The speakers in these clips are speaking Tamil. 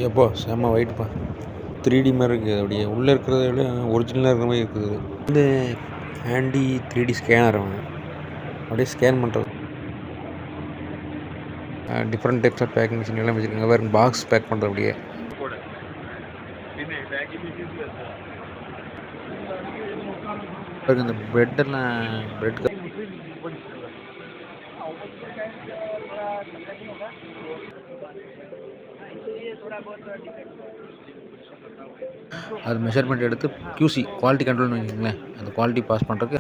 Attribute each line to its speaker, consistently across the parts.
Speaker 1: எப்போ செம்ம ஒயிட்ப்பா, 3D மாதிரி இருக்குது. அப்படியே உள்ளே இருக்கிறத விட ஒரிஜினலாக இருக்கிற மாதிரி இருக்குது. வந்து ஹேண்டி 3D ஸ்கேனர் அவங்க அப்படியே ஸ்கேன் பண்ணுறது. Different types of packing machine எல்லாம் வச்சுருக்காங்க. வேறு பாக்ஸ் பேக் பண்ணுறது அப்படியே. இந்த ப்ரெட்டெல்லாம் ப்ரெட் அது மெஷர்மெண்ட் எடுத்து QC குவாலிட்டி கண்ட்ரோல்னு வச்சுக்கோங்களேன். அந்த குவாலிட்டி பாஸ் பண்ணுறதுக்கு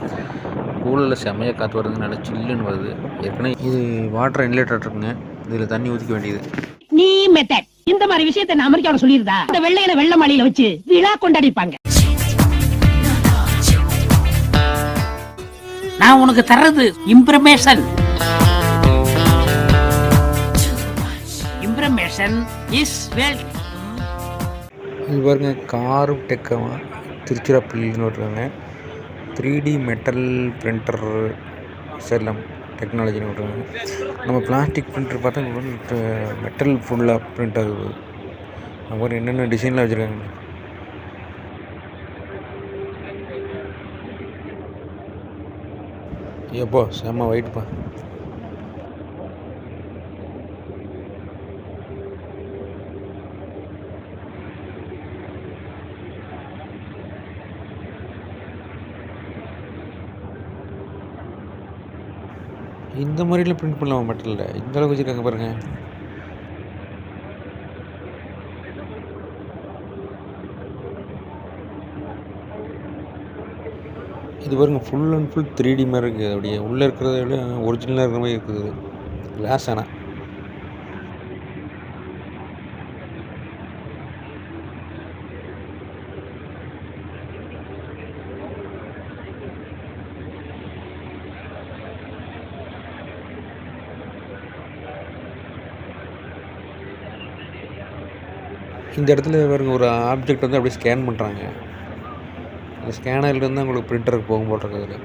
Speaker 1: கூலில் செம்மையாக காற்று வருதுங்க, நல்லா சில்லுன்னு வருது. ஏற்கனவே இது வாட்டர் இன்லேட்டர் இருக்குங்க, இதில் தண்ணி ஊற்றிக்க வேண்டியது.
Speaker 2: நீ மெத்தட் இந்த மாதிரி விஷயத்தை நான் அமெரிக்காவில் சொல்லியிருந்தா இந்த வெள்ளையில வெள்ள மாளிகையில வச்சு விழா கொண்டாடிப்பாங்க. நான் உனக்கு தர்றது இம்ப்ரமேஷன். இம்ப்ரமேஷன் இஸ் வெல்த்.
Speaker 1: இது பாருங்க, காரும் டெக்கமா திருச்சிராப்பள்ளின்னு விட்றாங்க. 3D மெட்டல் பிரிண்டர் செல்லம் டெக்னாலஜின்னு விட்றாங்க. நம்ம பிளாஸ்டிக் பிரிண்டர் பார்த்தா மெட்டல் ஃபுல்லாக பிரிண்ட் ஆகுது. அப்புறம் என்னென்ன டிசைன்லாம் வச்சுருக்காங்க. எப்போ செம்ம ஒயிட்ப்பா. இந்த மாதிரிலாம் பிரிண்ட் பண்ணலாமா மெட்டலில்? இந்த அளவுக்கு வச்சுருக்காங்க பாருங்கள். இது பாருங்கள், ஃபுல் அண்ட் ஃபுல் 3D மாதிரி இருக்குது. அப்படியே உள்ளே இருக்கிறத விட ஒரிஜினலாக இருக்கிற மாதிரி இருக்குது. கிளாஸ் ஆனால் இந்த இடத்துல பாருங்க, ஒரு ஆப்ஜெக்ட் வந்து அப்படியே ஸ்கேன் பண்ணுறாங்க. அந்த ஸ்கேனர்லேருந்து தான் உங்களுக்கு பிரிண்டருக்கு போகும் போட்டிருக்குது.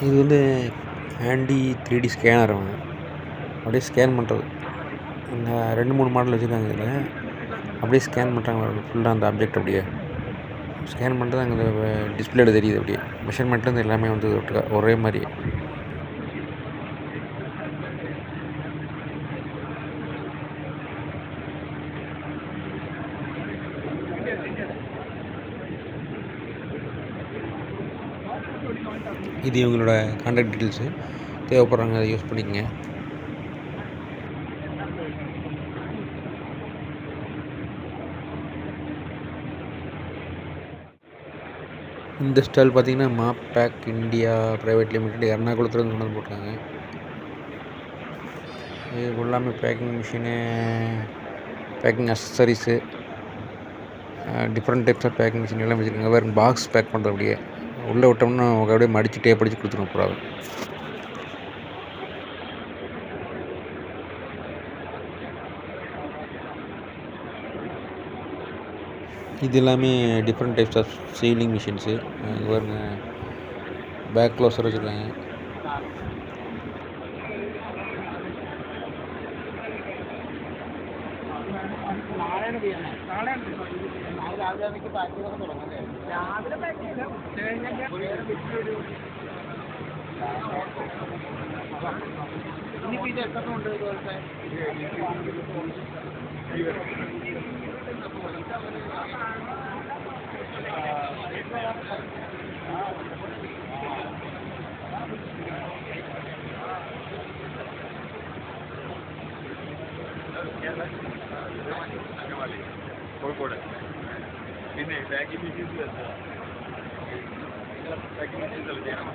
Speaker 1: இது வந்து ஹேண்டி 3D ஸ்கேனர் அவங்க அப்படியே ஸ்கேன் பண்ணுறது. இந்த 2-3 மாடல் வச்சுருக்காங்க. இதில் அப்படியே ஸ்கேன் பண்ணுறாங்க ஃபுல்லாக அந்த ஆப்ஜெக்ட். அப்படியே ஸ்கேன் பண்ணுறது அங்கே டிஸ்பிளேல தெரியுது. அப்படியே மெஷர்மெண்ட்லேருந்து எல்லாமே வந்து ஒரே மாதிரி. இது இவங்களோட கான்டாக்ட் டீட்டெயில்ஸு, தேவைப்படுறாங்க அதை யூஸ் பண்ணிக்கங்க. இந்த ஸ்டால் பார்த்தீங்கன்னா map pack India private limited எர்ணாகுளத்துலேருந்து கொண்டு வந்து போட்டாங்க. இது எல்லாமே packing machine, packing accessories, different types of packing machine எல்லாம் வச்சுருக்காங்க. வேறு பாக்ஸ் பேக் பண்ணுறது. அப்படியே உள்ளே விட்டோம்னா அப்படியே மடித்து டேப் அடித்து கொடுத்துருவோம் பூராவை. இது எல்லாமே different types of sealing machines. இங்கே பாருங்க, பேக் க்ளோஸர் வச்சுருக்காங்க.
Speaker 3: കോഴിക്കോട് പിന്നെ പാക്കിംഗ് മെറ്റീരിയൽസ് പാക്കിംഗ് മെറ്റീരിയൽസ് ചെയ്യണം.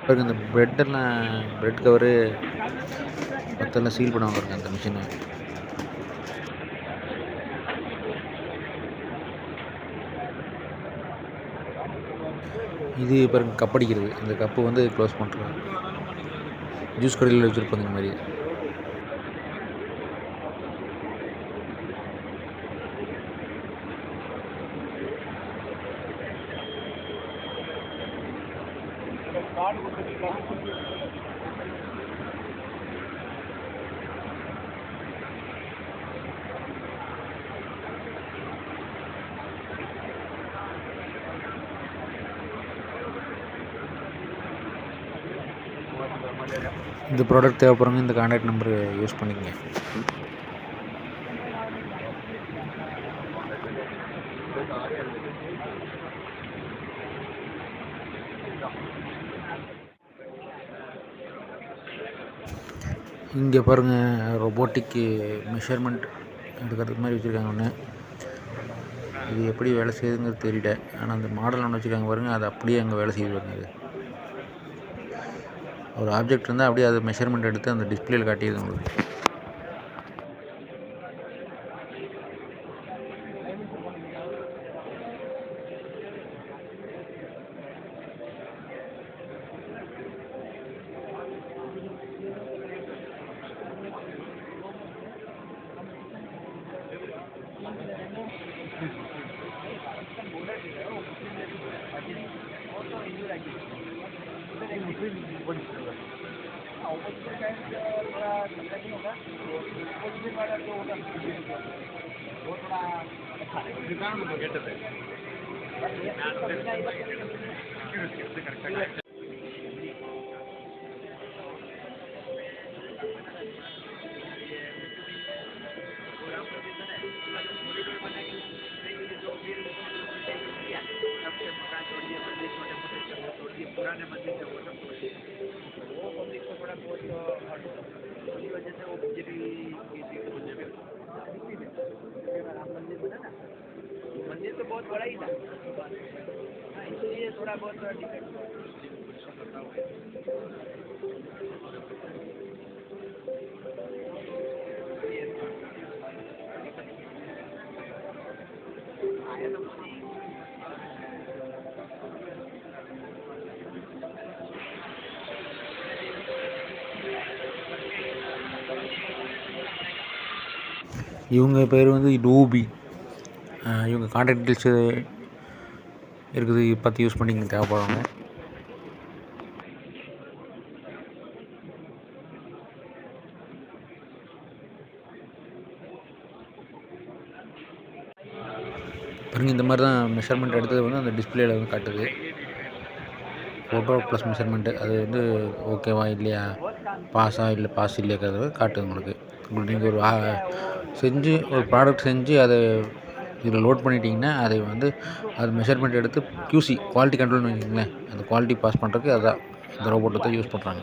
Speaker 1: பாருங்க இந்த ப்ரெட்டெல்லாம் ப்ரெட் கவரு மற்றெல்லாம் சீல் பண்ணுவாங்க பாருங்க அந்த மிஷினை. இது பாருங்க கப் அடிக்கிறது. இந்த கப்பு வந்து க்ளோஸ் பண்ணுறது. ஜூஸ் கடையில் வச்சுருப்பாங்க இந்த மாதிரி. இந்த ப்ராடக்ட் தேவைப்படுறவங்க இந்த கான்டாக்ட் நம்பர் யூஸ் பண்ணிக்கங்க. இங்கே பாருங்கள் ரொபோட்டிக்கு மெஷர்மெண்ட் எடுக்கிறதுக்கு மாதிரி வச்சுருக்காங்க ஒன்று. இது எப்படி வேலை செய்யுதுங்கிறது தெரியல. ஆனால் அந்த மாடல் ஒன்று வச்சுருக்காங்க பாருங்கள், அது அப்படியே அங்கே வேலை செய்யுது பாருங்க. அது ஒரு ஆப்ஜெக்ட் இருந்தால் அப்படியே அது மெஷர்மெண்ட் எடுத்து அந்த டிஸ்பிளேயில் காட்டிடுது உங்களுக்கு.
Speaker 3: मंदिर तो बहुत बड़ा ही था, इसलिए थोड़ा बहुत डिफेक्ट।
Speaker 1: இவங்க பேர் வந்து ரூபி. இவங்க கான்டாக்ட் டீட்டெயில்ஸு இருக்குது, பார்த்து யூஸ் பண்ணி இங்கே தேவைப்படுவாங்க. பாருங்க இந்த மாதிரி தான் மெஷர்மெண்ட் எடுத்தது வந்து அந்த டிஸ்பிளேயில் வந்து காட்டுது. ஃபோட்டோ ப்ளஸ் மெஷர்மெண்ட்டு அது வந்து ஓகேவா இல்லையா, பாஸா இல்லை பாஸ் இல்லையாக்கிறத காட்டுது உங்களுக்கு. நீங்கள் ஒரு செஞ்சு ஒரு ப்ராடக்ட் செஞ்சு அதை இதில் லோட் பண்ணிட்டீங்கன்னா அதை வந்து அது மெஷர்மெண்ட் எடுத்து QC குவாலிட்டி கண்ட்ரோல்னு வச்சுக்கோங்களேன், அந்த குவாலிட்டி பாஸ் பண்ணுறதுக்கு அதான் இந்த ரோபோட்டை தான் யூஸ் பண்ணுறாங்க.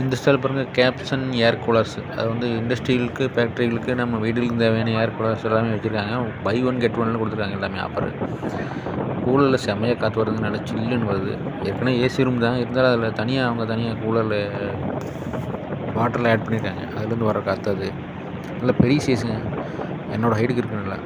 Speaker 1: இந்த ஸ்டைல் பாருங்கள் கேப்சன் ஏர் கூலர்ஸ். அது வந்து இண்டஸ்ட்ரியலுக்கு ஃபேக்ட்ரிகளுக்கு நம்ம வீடுகளுக்கு தேவையான ஏர் கூலர்ஸ் எல்லாமே வச்சுருக்காங்க. பை 1 get 1 கொடுத்துருக்காங்க எல்லாமே ஆஃபர். கூலரில் செம்மையாக காற்று வருது, நல்லா சில்லுன்னு வருது. ஏற்கனவே ஏசி ரூம் தான் இருந்தாலும் அதில் தனியாக அவங்க தனியாக கூலரில் வாட்டரில் ஆட் பண்ணியிருக்காங்க. அதுலேருந்து வர காற்று அது நல்லா பெரிய சைஸுங்க, என்னோடய ஹைட்டுக்கு இருக்கு நல்லா.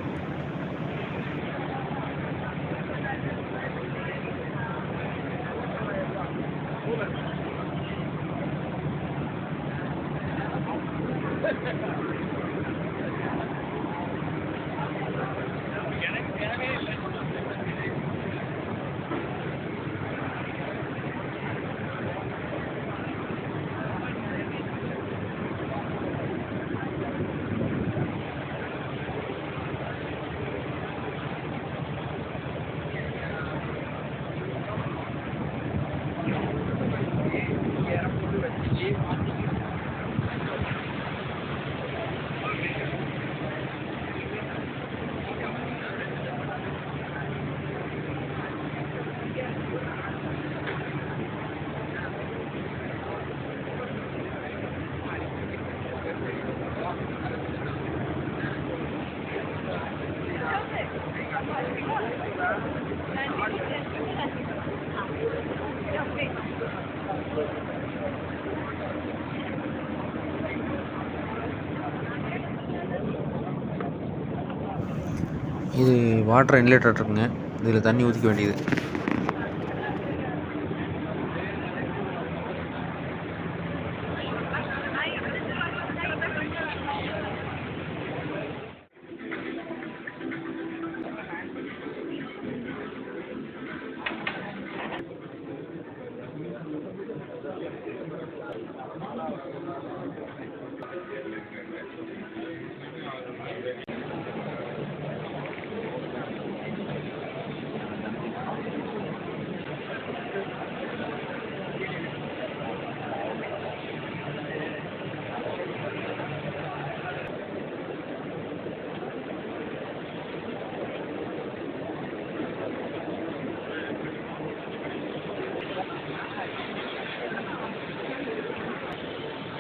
Speaker 1: இது வாட்டர் இன்லெட் இருக்குங்க, இதில் தண்ணி ஊற்றிக்க வேண்டியது.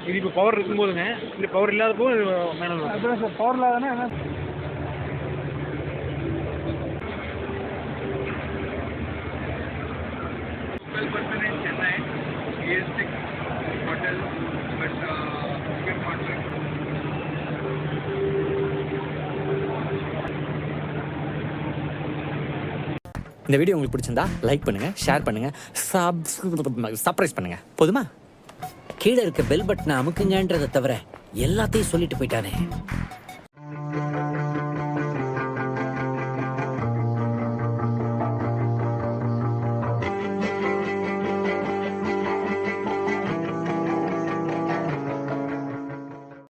Speaker 4: இது இப்போ பவர் இருக்கும்போதுங்க, இல்லை பவர் இல்லாதப்போ மேனுவல். அப்புறம் சார் பவர் இல்லாதனா என்ன?
Speaker 5: இந்த வீடியோ உங்களுக்கு பிடிச்சிருந்தா லைக் பண்ணுங்க, ஷேர் பண்ணுங்க, சப்ஸ்கிரைப் பண்ணுங்க. போதுமா?
Speaker 6: கீழே இருக்க பெல் பட்டனை அமுக்குங்கன்றதை தவிர எல்லாத்தையும் சொல்லிட்டு போயிட்டானே.